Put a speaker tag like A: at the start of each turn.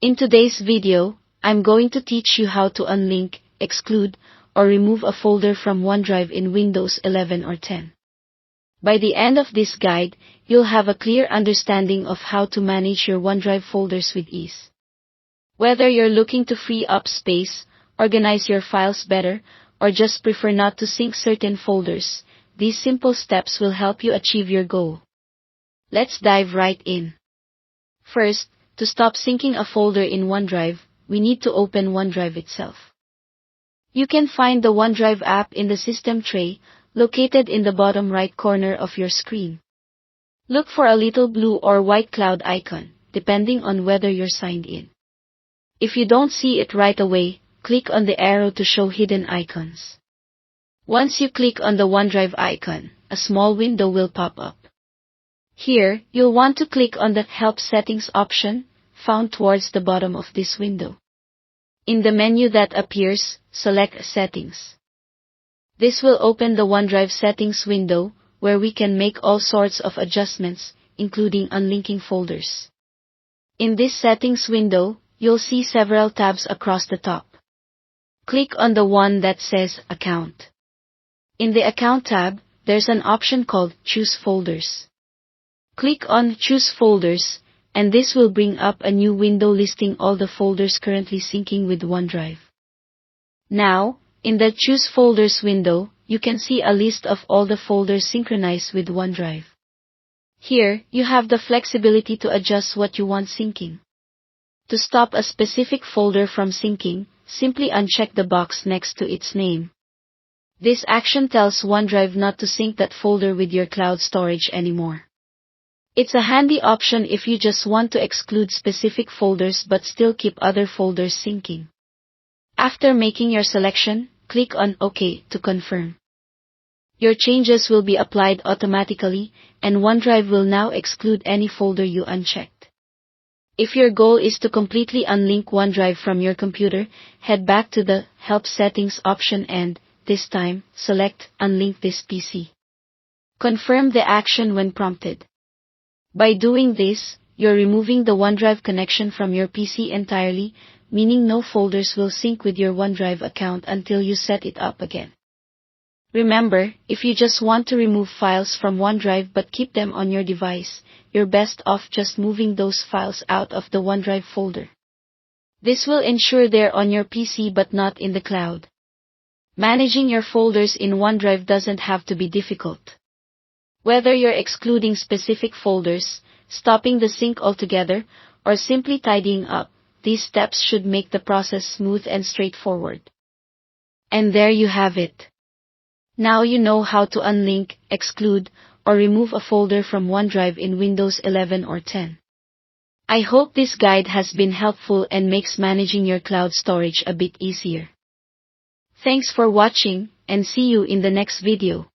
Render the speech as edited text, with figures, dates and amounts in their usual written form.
A: In today's video, I'm going to teach you how to unlink, exclude, or remove a folder from OneDrive in Windows 11 or 10. By the end of this guide, you'll have a clear understanding of how to manage your OneDrive folders with ease. Whether you're looking to free up space, organize your files better, or just prefer not to sync certain folders, these simple steps will help you achieve your goal. Let's dive right in. First, to stop syncing a folder in OneDrive, we need to open OneDrive itself. You can find the OneDrive app in the System tray, located in the bottom right corner of your screen. Look for a little blue or white cloud icon, depending on whether you're signed in. If you don't see it right away, click on the arrow to show hidden icons. Once you click on the OneDrive icon, a small window will pop up. Here, you'll want to click on the Help Settings option, found towards the bottom of this window. In the menu that appears, select Settings. This will open the OneDrive Settings window, where we can make all sorts of adjustments, including unlinking folders. In this Settings window, you'll see several tabs across the top. Click on the one that says Account. In the Account tab, there's an option called Choose Folders. Click on Choose Folders, and this will bring up a new window listing all the folders currently syncing with OneDrive. Now, in the Choose Folders window, you can see a list of all the folders synchronized with OneDrive. Here, you have the flexibility to adjust what you want syncing. To stop a specific folder from syncing, simply uncheck the box next to its name. This action tells OneDrive not to sync that folder with your cloud storage anymore. It's a handy option if you just want to exclude specific folders but still keep other folders syncing. After making your selection, click on OK to confirm. Your changes will be applied automatically, and OneDrive will now exclude any folder you unchecked. If your goal is to completely unlink OneDrive from your computer, head back to the Help Settings option and, this time, select Unlink this PC. Confirm the action when prompted. By doing this, you're removing the OneDrive connection from your PC entirely, meaning no folders will sync with your OneDrive account until you set it up again. Remember, if you just want to remove files from OneDrive but keep them on your device, you're best off just moving those files out of the OneDrive folder. This will ensure they're on your PC but not in the cloud. Managing your folders in OneDrive doesn't have to be difficult. Whether you're excluding specific folders, stopping the sync altogether, or simply tidying up, these steps should make the process smooth and straightforward. And there you have it. Now you know how to unlink, exclude, or remove a folder from OneDrive in Windows 11 or 10. I hope this guide has been helpful and makes managing your cloud storage a bit easier. Thanks for watching, and see you in the next video.